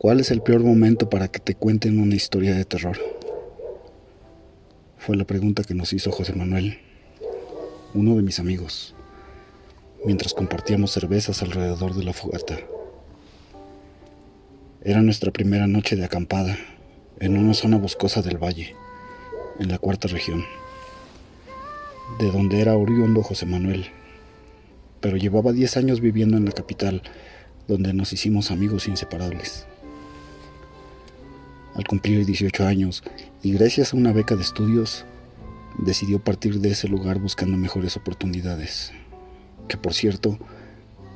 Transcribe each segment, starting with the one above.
¿Cuál es el peor momento para que te cuenten una historia de terror? Fue la pregunta que nos hizo José Manuel, uno de mis amigos, mientras compartíamos cervezas alrededor de la fogata. Era nuestra primera noche de acampada en una zona boscosa del valle, en la cuarta región, de donde era oriundo José Manuel, pero llevaba 10 años viviendo en la capital, donde nos hicimos amigos inseparables. Al cumplir 18 años y gracias a una beca de estudios, decidió partir de ese lugar buscando mejores oportunidades, que por cierto,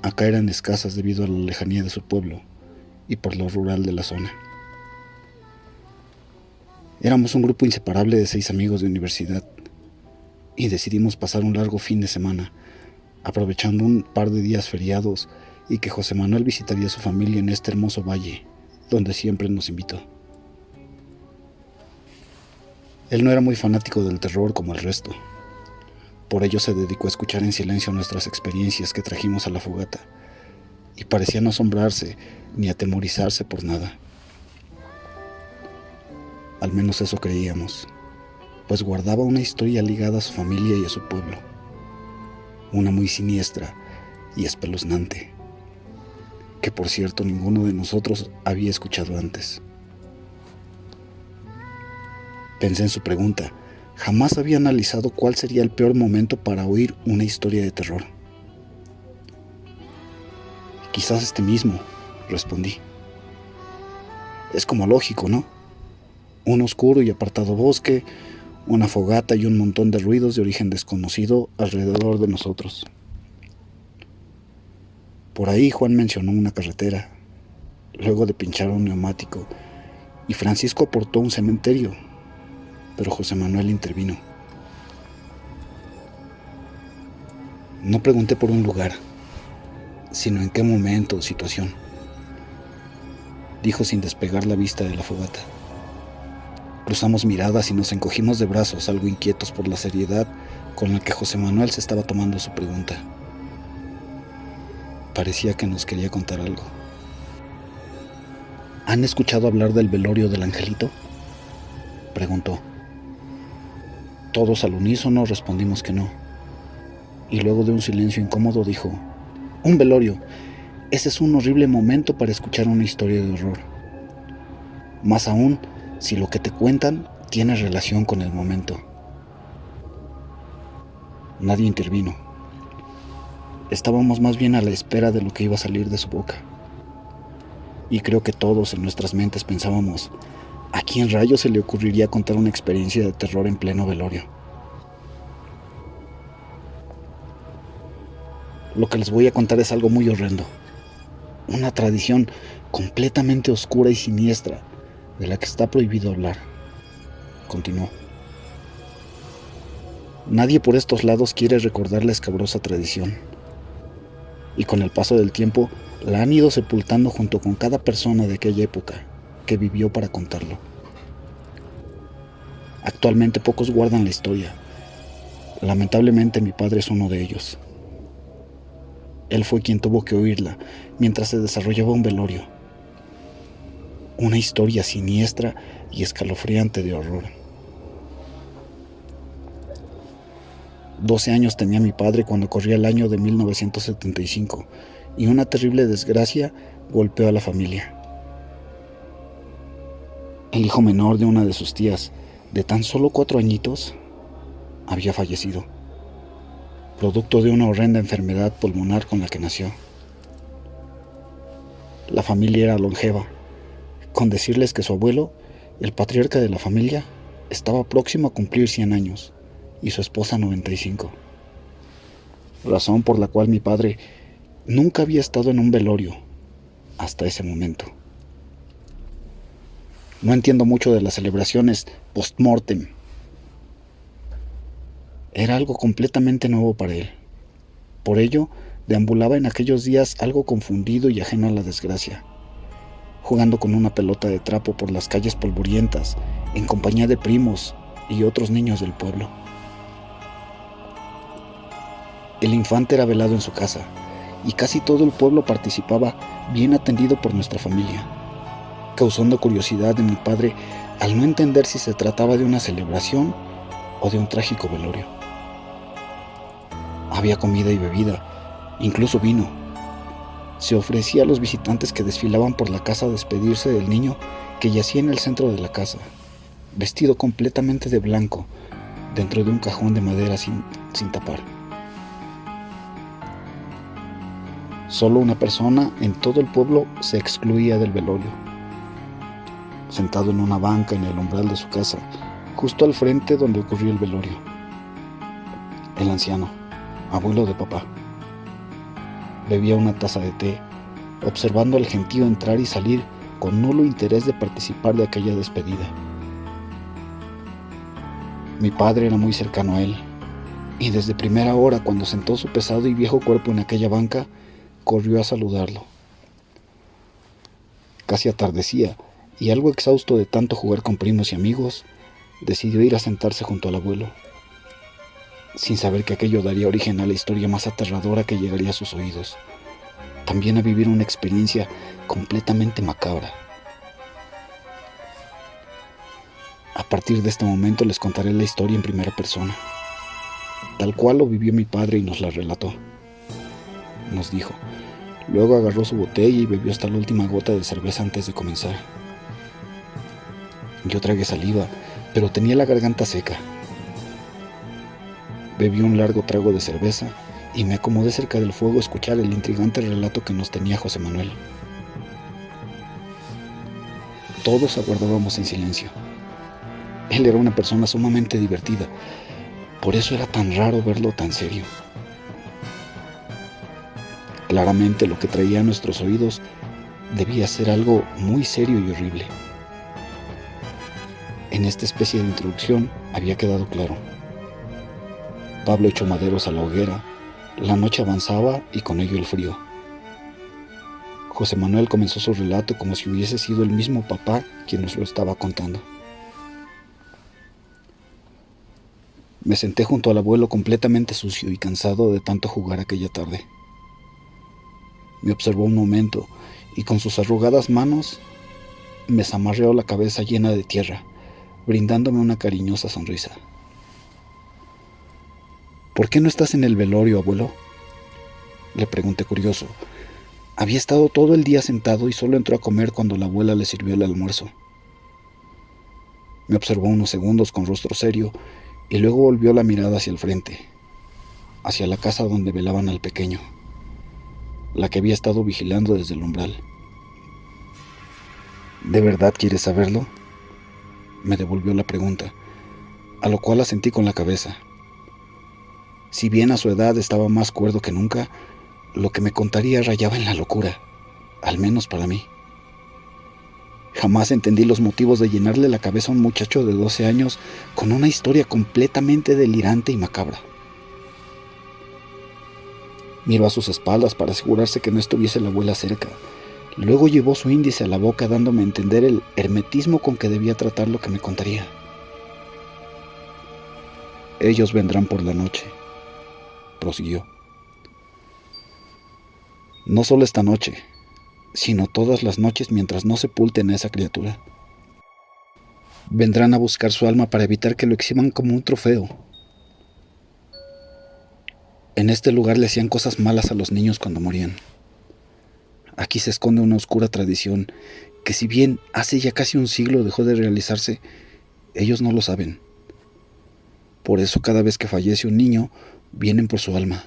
acá eran escasas debido a la lejanía de su pueblo y por lo rural de la zona. Éramos un grupo inseparable de 6 amigos de universidad y decidimos pasar un largo fin de semana, aprovechando un par de días feriados y que José Manuel visitaría a su familia en este hermoso valle, donde siempre nos invitó. Él no era muy fanático del terror como el resto. Por ello se dedicó a escuchar en silencio nuestras experiencias que trajimos a la fogata, y parecía no asombrarse ni atemorizarse por nada. Al menos eso creíamos, pues guardaba una historia ligada a su familia y a su pueblo, una muy siniestra y espeluznante, que por cierto ninguno de nosotros había escuchado antes. Pensé en su pregunta. Jamás había analizado cuál sería el peor momento para oír una historia de terror. Quizás este mismo, respondí. Es como lógico, ¿no? Un oscuro y apartado bosque, una fogata y un montón de ruidos de origen desconocido alrededor de nosotros. Por ahí Juan mencionó una carretera, luego de pinchar un neumático, y Francisco aportó un cementerio, pero José Manuel intervino. No pregunté por un lugar, sino en qué momento o situación, dijo sin despegar la vista de la fogata. Cruzamos miradas y nos encogimos de brazos, algo inquietos por la seriedad con la que José Manuel se estaba tomando su pregunta. Parecía que nos quería contar algo. ¿Han escuchado hablar del velorio del angelito?, preguntó. Todos al unísono respondimos que no, y luego de un silencio incómodo dijo: un velorio, ese es un horrible momento para escuchar una historia de horror, más aún si lo que te cuentan tiene relación con el momento. Nadie intervino. Estábamos más bien a la espera de lo que iba a salir de su boca, y creo que todos en nuestras mentes pensábamos: ¿a quién rayos se le ocurriría contar una experiencia de terror en pleno velorio? Lo que les voy a contar es algo muy horrendo. Una tradición completamente oscura y siniestra de la que está prohibido hablar, continuó. Nadie por estos lados quiere recordar la escabrosa tradición, y con el paso del tiempo la han ido sepultando junto con cada persona de aquella época que vivió para contarlo. Actualmente pocos guardan la historia. Lamentablemente mi padre es uno de ellos. Él fue quien tuvo que oírla mientras se desarrollaba un velorio. Una historia siniestra y escalofriante de horror. 12 años tenía mi padre cuando corría el año de 1975 y una terrible desgracia golpeó a la familia. El hijo menor de una de sus tías, de tan solo 4 añitos, había fallecido, producto de una horrenda enfermedad pulmonar con la que nació. La familia era longeva, con decirles que su abuelo, el patriarca de la familia, estaba próximo a cumplir 100 años y su esposa 95. Razón por la cual mi padre nunca había estado en un velorio hasta ese momento. No entiendo mucho de las celebraciones post-mortem. Era algo completamente nuevo para él. Por ello, deambulaba en aquellos días algo confundido y ajeno a la desgracia, jugando con una pelota de trapo por las calles polvorientas, en compañía de primos y otros niños del pueblo. El infante era velado en su casa, y casi todo el pueblo participaba, bien atendido por nuestra familia. causando curiosidad en mi padre al no entender si se trataba de una celebración o de un trágico velorio. Había comida y bebida, incluso vino. Se ofrecía a los visitantes que desfilaban por la casa a despedirse del niño que yacía en el centro de la casa, vestido completamente de blanco, dentro de un cajón de madera sin tapar. Solo una persona en todo el pueblo se excluía del velorio. Sentado en una banca en el umbral de su casa, justo al frente donde ocurrió el velorio. El anciano, abuelo de papá, bebía una taza de té, observando al gentío entrar y salir con nulo interés de participar de aquella despedida. Mi padre era muy cercano a él, y desde primera hora, cuando sentó su pesado y viejo cuerpo en aquella banca, corrió a saludarlo. Casi atardecía, y algo exhausto de tanto jugar con primos y amigos, decidió ir a sentarse junto al abuelo, sin saber que aquello daría origen a la historia más aterradora que llegaría a sus oídos, también a vivir una experiencia completamente macabra. A partir de este momento les contaré la historia en primera persona, tal cual lo vivió mi padre y nos la relató. Nos dijo. Luego agarró su botella y bebió hasta la última gota de cerveza antes de comenzar. Yo tragué saliva, pero tenía la garganta seca. Bebí un largo trago de cerveza y me acomodé cerca del fuego a escuchar el intrigante relato que nos tenía José Manuel. Todos aguardábamos en silencio. Él era una persona sumamente divertida, por eso era tan raro verlo tan serio. Claramente lo que traía a nuestros oídos debía ser algo muy serio y horrible. En esta especie de introducción había quedado claro. Pablo echó maderos a la hoguera, la noche avanzaba y con ello el frío. José Manuel comenzó su relato como si hubiese sido el mismo papá quien nos lo estaba contando. Me senté junto al abuelo completamente sucio y cansado de tanto jugar aquella tarde. Me observó un momento y con sus arrugadas manos me zamarreó la cabeza llena de tierra, brindándome una cariñosa sonrisa. ¿Por qué no estás en el velorio, abuelo?, le pregunté curioso. Había estado todo el día sentado y solo entró a comer cuando la abuela le sirvió el almuerzo. Me observó unos segundos con rostro serio y luego volvió la mirada hacia el frente, hacia la casa donde velaban al pequeño, la que había estado vigilando desde el umbral. ¿De verdad quieres saberlo?, me devolvió la pregunta, a lo cual asentí con la cabeza. Si bien a su edad estaba más cuerdo que nunca, lo que me contaría rayaba en la locura, al menos para mí. Jamás entendí los motivos de llenarle la cabeza a un muchacho de 12 años con una historia completamente delirante y macabra. Miró a sus espaldas para asegurarse que no estuviese la abuela cerca. Luego llevó su índice a la boca dándome a entender el hermetismo con que debía tratar lo que me contaría. Ellos vendrán por la noche, prosiguió. No solo esta noche, sino todas las noches mientras no sepulten a esa criatura. Vendrán a buscar su alma para evitar que lo exhiban como un trofeo. En este lugar le hacían cosas malas a los niños cuando morían. Aquí se esconde una oscura tradición que, si bien hace ya casi un siglo dejó de realizarse, ellos no lo saben. Por eso cada vez que fallece un niño, vienen por su alma.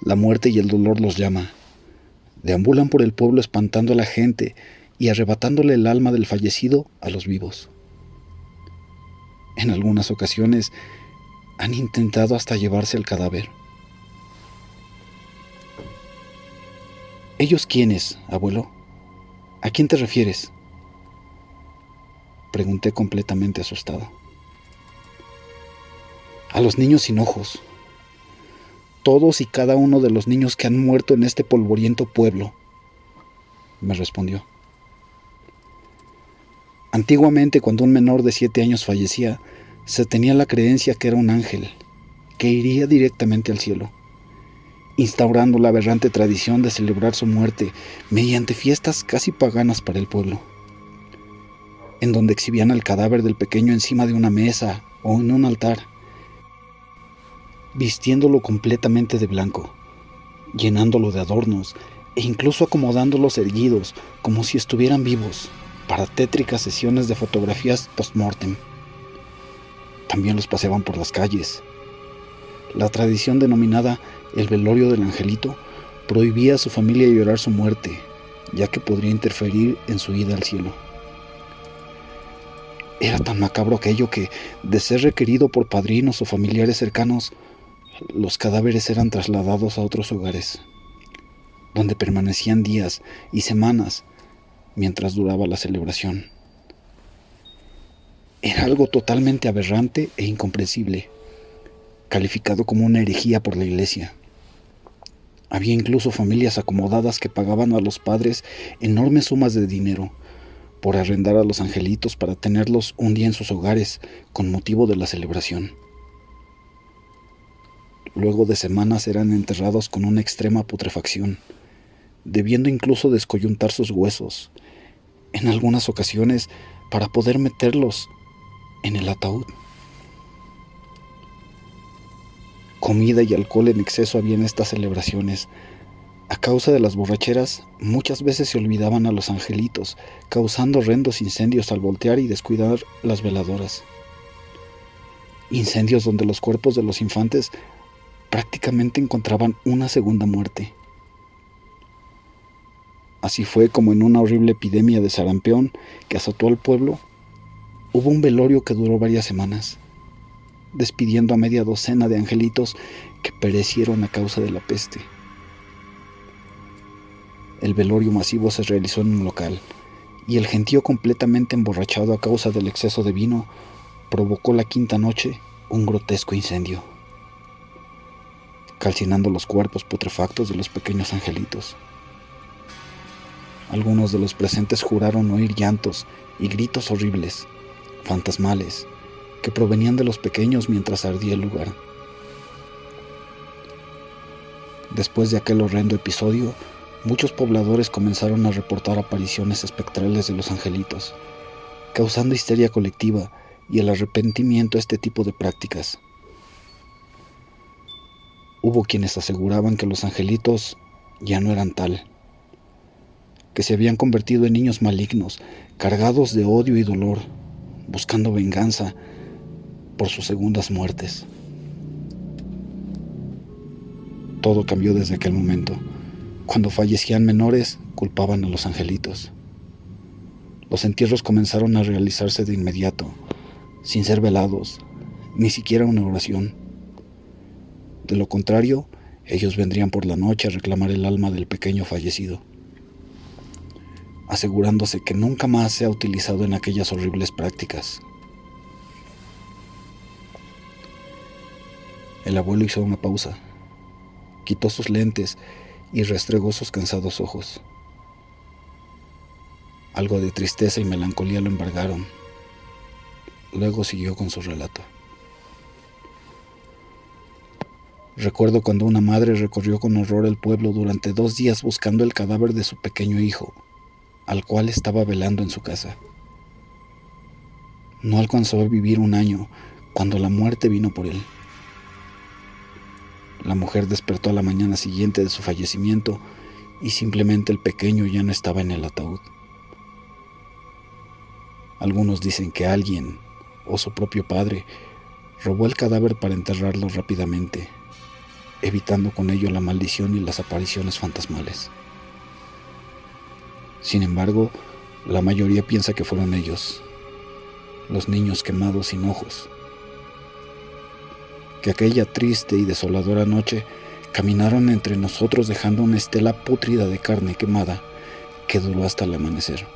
La muerte y el dolor los llama. Deambulan por el pueblo espantando a la gente y arrebatándole el alma del fallecido a los vivos. En algunas ocasiones han intentado hasta llevarse el cadáver. ¿Ellos quiénes, abuelo? ¿A quién te refieres?, pregunté completamente asustado. A los niños sin ojos. Todos y cada uno de los niños que han muerto en este polvoriento pueblo, me respondió. Antiguamente, cuando un menor de 7 años fallecía, se tenía la creencia que era un ángel, que iría directamente al cielo, instaurando la aberrante tradición de celebrar su muerte mediante fiestas casi paganas para el pueblo, en donde exhibían el cadáver del pequeño encima de una mesa o en un altar, vistiéndolo completamente de blanco, llenándolo de adornos e incluso acomodándolos erguidos como si estuvieran vivos para tétricas sesiones de fotografías post-mortem. También los paseaban por las calles. La tradición denominada el velorio del angelito prohibía a su familia llorar su muerte, ya que podría interferir en su ida al cielo. Era tan macabro aquello que, de ser requerido por padrinos o familiares cercanos, los cadáveres eran trasladados a otros hogares, donde permanecían días y semanas mientras duraba la celebración. Era algo totalmente aberrante e incomprensible, calificado como una herejía por la iglesia. Había incluso familias acomodadas que pagaban a los padres enormes sumas de dinero por arrendar a los angelitos para tenerlos un día en sus hogares con motivo de la celebración. Luego de semanas eran enterrados con una extrema putrefacción, debiendo incluso descoyuntar sus huesos, en algunas ocasiones para poder meterlos en el ataúd. Comida y alcohol en exceso había en estas celebraciones. A causa de las borracheras, muchas veces se olvidaban a los angelitos, causando horrendos incendios al voltear y descuidar las veladoras. Incendios donde los cuerpos de los infantes prácticamente encontraban una segunda muerte. Así fue como en una horrible epidemia de sarampión que azotó al pueblo, hubo un velorio que duró varias semanas, despidiendo a media docena de angelitos que perecieron a causa de la peste. El velorio masivo se realizó en un local, y el gentío completamente emborrachado a causa del exceso de vino provocó la quinta noche un grotesco incendio, calcinando los cuerpos putrefactos de los pequeños angelitos. Algunos de los presentes juraron oír llantos y gritos horribles, fantasmales, que provenían de los pequeños mientras ardía el lugar. Después de aquel horrendo episodio, muchos pobladores comenzaron a reportar apariciones espectrales de los angelitos, causando histeria colectiva y el arrepentimiento a este tipo de prácticas. Hubo quienes aseguraban que los angelitos ya no eran tal, que se habían convertido en niños malignos, cargados de odio y dolor, buscando venganza por sus segundas muertes. Todo cambió desde aquel momento. Cuando fallecían menores, culpaban a los angelitos. Los entierros comenzaron a realizarse de inmediato, sin ser velados, ni siquiera una oración. De lo contrario, ellos vendrían por la noche a reclamar el alma del pequeño fallecido, asegurándose que nunca más sea utilizado en aquellas horribles prácticas. El abuelo hizo una pausa, quitó sus lentes y restregó sus cansados ojos. Algo de tristeza y melancolía lo embargaron. Luego siguió con su relato. Recuerdo cuando una madre recorrió con horror el pueblo durante 2 días buscando el cadáver de su pequeño hijo, al cual estaba velando en su casa. No alcanzó a vivir 1 año cuando la muerte vino por él. La mujer despertó a la mañana siguiente de su fallecimiento y simplemente el pequeño ya no estaba en el ataúd. Algunos dicen que alguien, o su propio padre, robó el cadáver para enterrarlo rápidamente, evitando con ello la maldición y las apariciones fantasmales. Sin embargo, la mayoría piensa que fueron ellos, los niños quemados sin ojos, que aquella triste y desoladora noche caminaron entre nosotros dejando una estela pútrida de carne quemada que duró hasta el amanecer.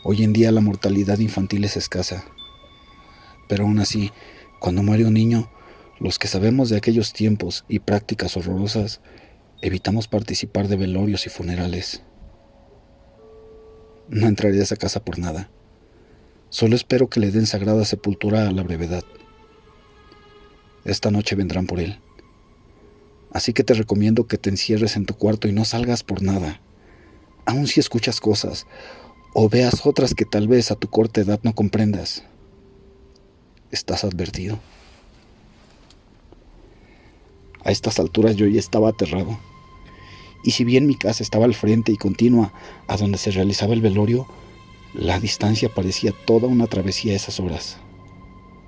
Hoy en día la mortalidad infantil es escasa, pero aún así, cuando muere un niño, los que sabemos de aquellos tiempos y prácticas horrorosas, evitamos participar de velorios y funerales. No entraré a esa casa por nada. Solo espero que le den sagrada sepultura a la brevedad. Esta noche vendrán por él. Así que te recomiendo que te encierres en tu cuarto y no salgas por nada. Aun si escuchas cosas o veas otras que tal vez a tu corta edad no comprendas, estás advertido. A estas alturas yo ya estaba aterrado. Y si bien mi casa estaba al frente y continua a donde se realizaba el velorio, la distancia parecía toda una travesía a esas horas,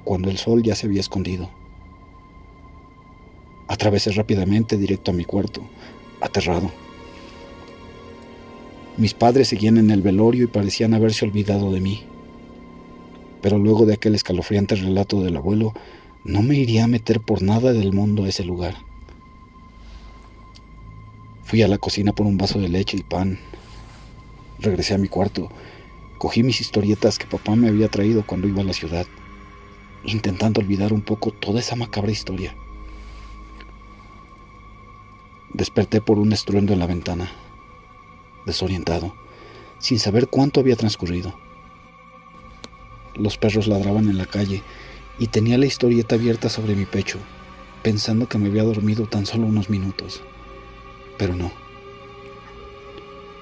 cuando el sol ya se había escondido. Atravesé rápidamente directo a mi cuarto, aterrado. Mis padres seguían en el velorio y parecían haberse olvidado de mí. Pero luego de aquel escalofriante relato del abuelo, no me iría a meter por nada del mundo a ese lugar. Fui a la cocina por un vaso de leche y pan. Regresé a mi cuarto. Cogí mis historietas que papá me había traído cuando iba a la ciudad, intentando olvidar un poco toda esa macabra historia. Desperté por un estruendo en la ventana, desorientado, sin saber cuánto había transcurrido. Los perros ladraban en la calle y tenía la historieta abierta sobre mi pecho, pensando que me había dormido tan solo unos minutos. Pero no.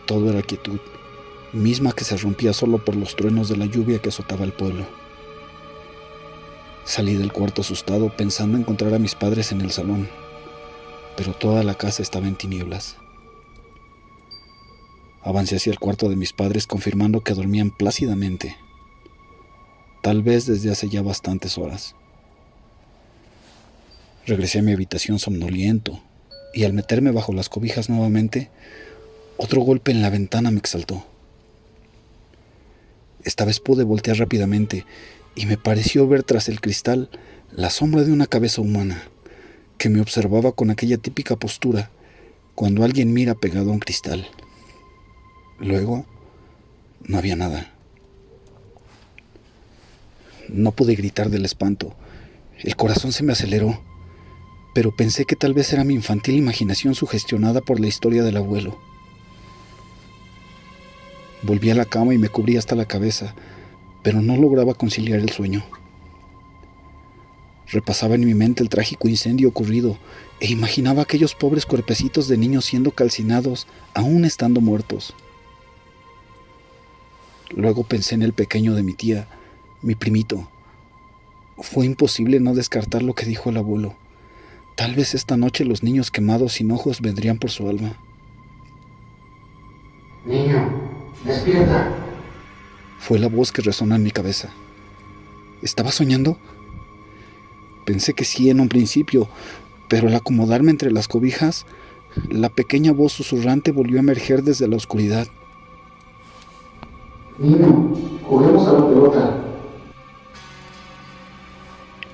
Todo era quietud, misma que se rompía solo por los truenos de la lluvia que azotaba el pueblo. Salí del cuarto asustado, pensando encontrar a mis padres en el salón, pero toda la casa estaba en tinieblas. Avancé hacia el cuarto de mis padres, confirmando que dormían plácidamente, tal vez desde hace ya bastantes horas. Regresé a mi habitación somnoliento, y al meterme bajo las cobijas nuevamente, otro golpe en la ventana me exaltó. Esta vez pude voltear rápidamente y me pareció ver tras el cristal la sombra de una cabeza humana que me observaba con aquella típica postura cuando alguien mira pegado a un cristal. Luego, no había nada. No pude gritar del espanto. El corazón se me aceleró, pero pensé que tal vez era mi infantil imaginación sugestionada por la historia del abuelo. Volví a la cama y me cubrí hasta la cabeza, pero no lograba conciliar el sueño. Repasaba en mi mente el trágico incendio ocurrido e imaginaba aquellos pobres cuerpecitos de niños siendo calcinados, aún estando muertos. Luego pensé en el pequeño de mi tía, mi primito. Fue imposible no descartar lo que dijo el abuelo. Tal vez esta noche los niños quemados sin ojos vendrían por su alma. Niño, despierta. Fue la voz que resonó en mi cabeza. ¿Estaba soñando? Pensé que sí en un principio, pero al acomodarme entre las cobijas, la pequeña voz susurrante volvió a emerger desde la oscuridad. Niño, juguemos a la pelota.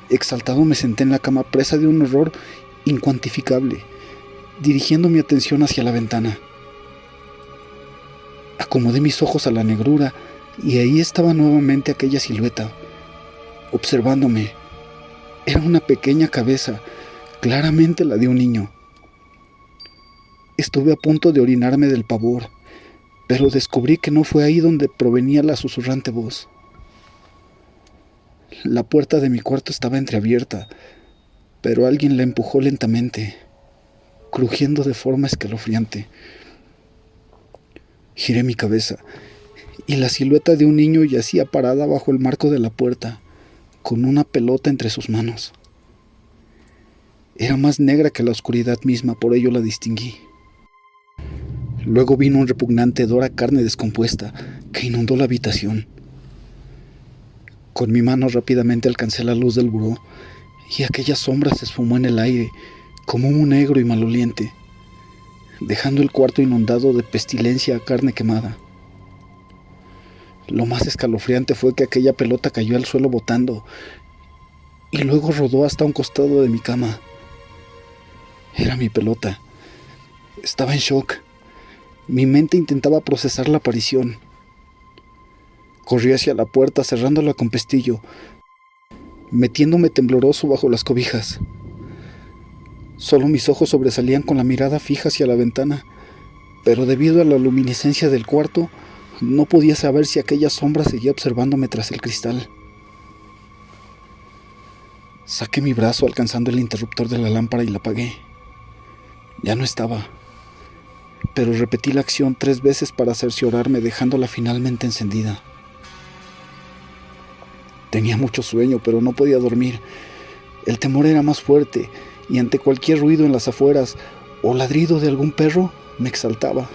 Exaltado me senté en la cama, presa de un horror incuantificable, dirigiendo mi atención hacia la ventana. Acomodé mis ojos a la negrura y ahí estaba nuevamente aquella silueta, observándome. Era una pequeña cabeza, claramente la de un niño. Estuve a punto de orinarme del pavor, pero descubrí que no fue ahí donde provenía la susurrante voz. La puerta de mi cuarto estaba entreabierta, pero alguien la empujó lentamente, crujiendo de forma escalofriante. Giré mi cabeza, y la silueta de un niño yacía parada bajo el marco de la puerta, con una pelota entre sus manos. Era más negra que la oscuridad misma, por ello la distinguí. Luego vino un repugnante hedor a carne descompuesta que inundó la habitación. Con mi mano rápidamente alcancé la luz del buró y aquella sombra se esfumó en el aire como humo negro y maloliente, dejando el cuarto inundado de pestilencia a carne quemada. Lo más escalofriante fue que aquella pelota cayó al suelo botando y luego rodó hasta un costado de mi cama. Era mi pelota. Estaba en shock. Mi mente intentaba procesar la aparición. Corrí hacia la puerta, cerrándola con pestillo, metiéndome tembloroso bajo las cobijas. Solo mis ojos sobresalían con la mirada fija hacia la ventana, pero debido a la luminiscencia del cuarto, no podía saber si aquella sombra seguía observándome tras el cristal. Saqué mi brazo alcanzando el interruptor de la lámpara y la apagué. Ya no estaba, pero repetí la acción 3 veces para cerciorarme, dejándola finalmente encendida. Tenía mucho sueño, pero no podía dormir. El temor era más fuerte, y ante cualquier ruido en las afueras o ladrido de algún perro, me exaltaba.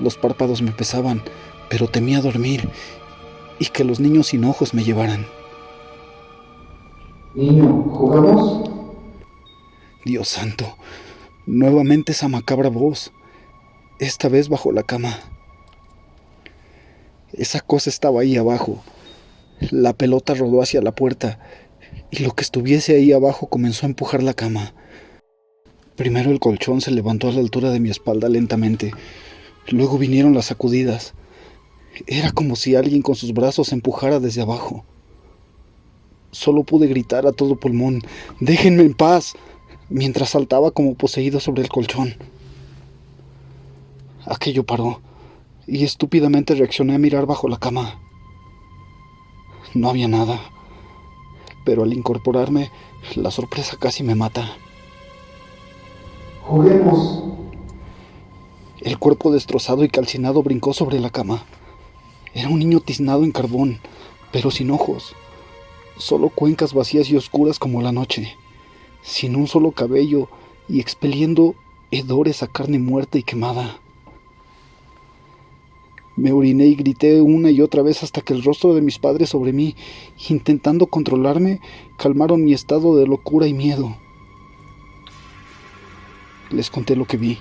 Los párpados me pesaban, pero temía dormir y que los niños sin ojos me llevaran. Niño, ¿jugamos? Dios santo, nuevamente esa macabra voz, esta vez bajo la cama. Esa cosa estaba ahí abajo. La pelota rodó hacia la puerta y lo que estuviese ahí abajo comenzó a empujar la cama. Primero el colchón se levantó a la altura de mi espalda lentamente. Luego vinieron las sacudidas. Era como si alguien con sus brazos empujara desde abajo. Solo pude gritar a todo pulmón: «¡Déjenme en paz!», mientras saltaba como poseído sobre el colchón. Aquello paró, y estúpidamente reaccioné a mirar bajo la cama. No había nada, pero al incorporarme, la sorpresa casi me mata. Juguemos. El cuerpo destrozado y calcinado brincó sobre la cama. Era un niño tiznado en carbón, pero sin ojos. Solo cuencas vacías y oscuras como la noche, sin un solo cabello y expeliendo hedores a carne muerta y quemada. Me oriné y grité una y otra vez hasta que el rostro de mis padres sobre mí, intentando controlarme, calmaron mi estado de locura y miedo. Les conté lo que vi,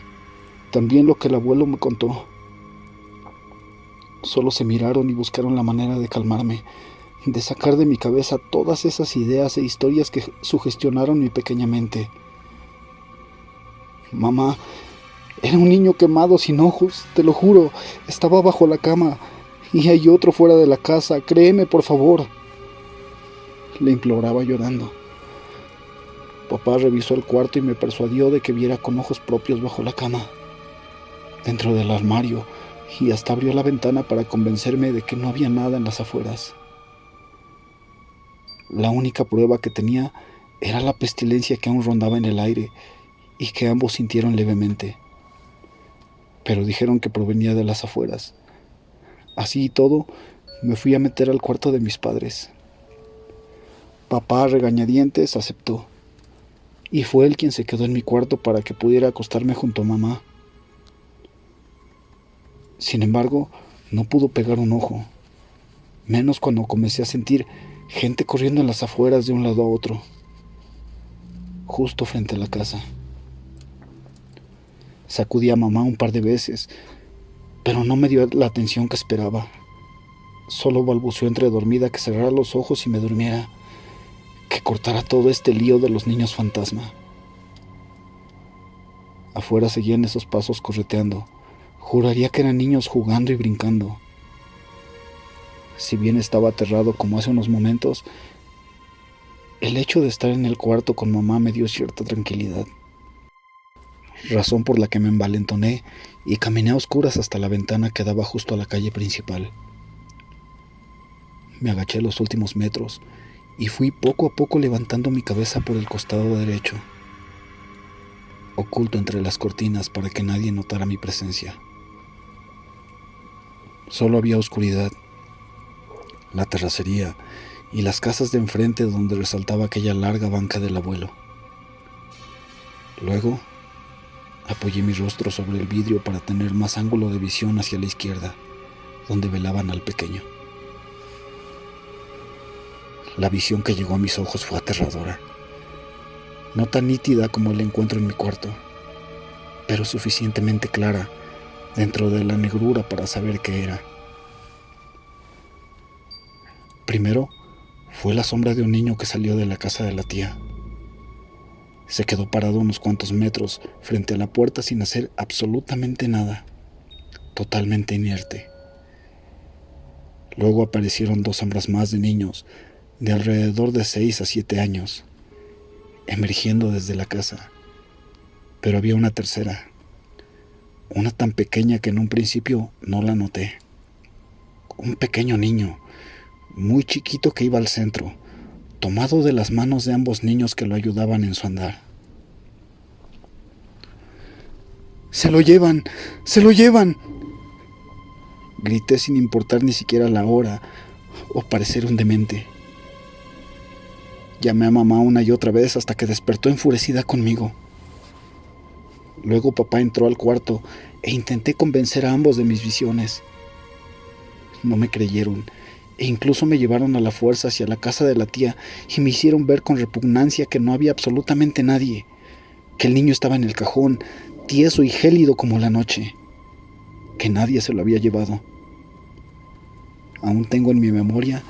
también lo que el abuelo me contó. Solo se miraron y buscaron la manera de calmarme, de sacar de mi cabeza todas esas ideas e historias que sugestionaron mi pequeña mente. Mamá, era un niño quemado sin ojos, te lo juro. Estaba bajo la cama y hay otro fuera de la casa. Créeme, por favor. Le imploraba llorando. Papá revisó el cuarto y me persuadió de que viera con ojos propios bajo la cama, dentro del armario, y hasta abrió la ventana para convencerme de que no había nada en las afueras. La única prueba que tenía era la pestilencia que aún rondaba en el aire y que ambos sintieron levemente, pero dijeron que provenía de las afueras. Así y todo, me fui a meter al cuarto de mis padres. Papá, a regañadientes, aceptó, y fue él quien se quedó en mi cuarto para que pudiera acostarme junto a mamá. Sin embargo, no pudo pegar un ojo, menos cuando comencé a sentir gente corriendo en las afueras de un lado a otro, justo frente a la casa. Sacudí a mamá un par de veces, pero no me dio la atención que esperaba. Solo balbuceó entre dormida que cerrara los ojos y me durmiera, que cortara todo este lío de los niños fantasma. Afuera seguían esos pasos correteando. Juraría que eran niños jugando y brincando. Si bien estaba aterrado como hace unos momentos, el hecho de estar en el cuarto con mamá me dio cierta tranquilidad, razón por la que me envalentoné y caminé a oscuras hasta la ventana que daba justo a la calle principal. Me agaché los últimos metros y fui poco a poco levantando mi cabeza por el costado derecho, oculto entre las cortinas para que nadie notara mi presencia. Solo había oscuridad, la terracería y las casas de enfrente donde resaltaba aquella larga banca del abuelo. Luego, apoyé mi rostro sobre el vidrio para tener más ángulo de visión hacia la izquierda, donde velaban al pequeño. La visión que llegó a mis ojos fue aterradora. No tan nítida como el encuentro en mi cuarto, pero suficientemente clara dentro de la negrura para saber qué era. Primero, fue la sombra de un niño que salió de la casa de la tía. Se quedó parado unos cuantos metros frente a la puerta sin hacer absolutamente nada, totalmente inerte. Luego aparecieron 2 sombras más de niños, de alrededor de 6 a 7 años, emergiendo desde la casa. Pero había una tercera, una tan pequeña que en un principio no la noté. Un pequeño niño, muy chiquito, que iba al centro, tomado de las manos de ambos niños que lo ayudaban en su andar. ¡Se lo llevan! ¡Se lo llevan! Grité sin importar ni siquiera la hora o parecer un demente. Llamé a mamá una y otra vez hasta que despertó enfurecida conmigo. Luego papá entró al cuarto e intenté convencer a ambos de mis visiones. No me creyeron e incluso me llevaron a la fuerza hacia la casa de la tía y me hicieron ver con repugnancia que no había absolutamente nadie, que el niño estaba en el cajón, tieso y gélido como la noche, que nadie se lo había llevado. Aún tengo en mi memoria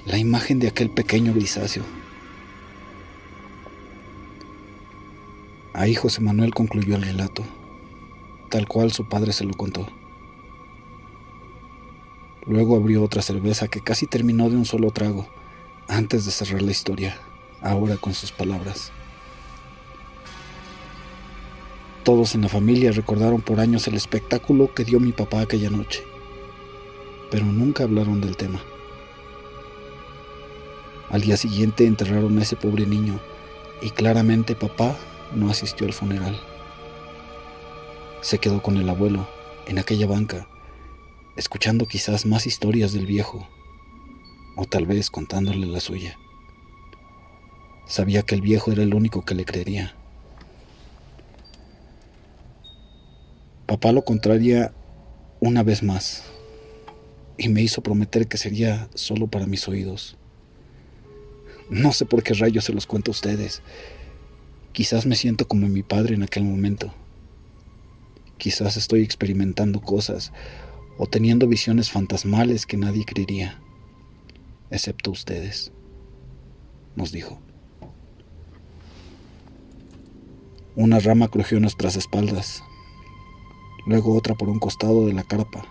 la imagen de aquel pequeño grisáceo. Ahí José Manuel concluyó el relato, tal cual su padre se lo contó. Luego abrió otra cerveza que casi terminó de un solo trago, antes de cerrar la historia, ahora con sus palabras. Todos en la familia recordaron por años el espectáculo que dio mi papá aquella noche, pero nunca hablaron del tema. Al día siguiente enterraron a ese pobre niño y claramente papá no asistió al funeral. Se quedó con el abuelo en aquella banca, escuchando quizás más historias del viejo, o tal vez contándole la suya. Sabía que el viejo era el único que le creería. Papá lo contraria una vez más y me hizo prometer que sería solo para mis oídos. No sé por qué rayos se los cuento a ustedes. Quizás me siento como mi padre en aquel momento. Quizás estoy experimentando cosas o teniendo visiones fantasmales que nadie creería, excepto ustedes, nos dijo. Una rama crujió en nuestras espaldas, luego otra por un costado de la carpa.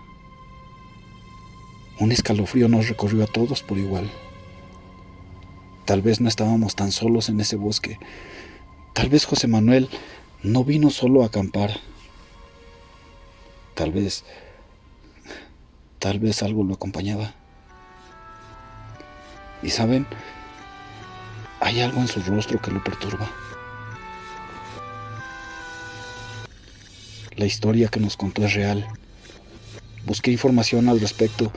Un escalofrío nos recorrió a todos por igual. Tal vez no estábamos tan solos en ese bosque. Tal vez José Manuel no vino solo a acampar. Tal vez algo lo acompañaba. Y saben, hay algo en su rostro que lo perturba. La historia que nos contó es real. Busqué información al respecto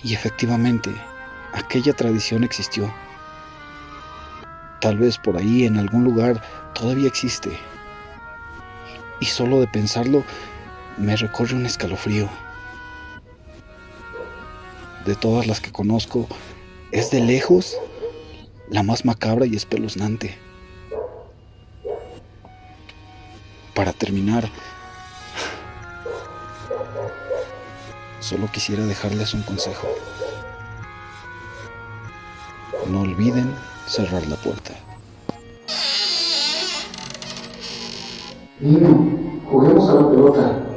y efectivamente, aquella tradición existió. Tal vez por ahí, en algún lugar, todavía existe. Y solo de pensarlo, me recorre un escalofrío. De todas las que conozco, es de lejos la más macabra y espeluznante. Para terminar, solo quisiera dejarles un consejo. No olviden cerrar la puerta. Niño, juguemos a la pelota.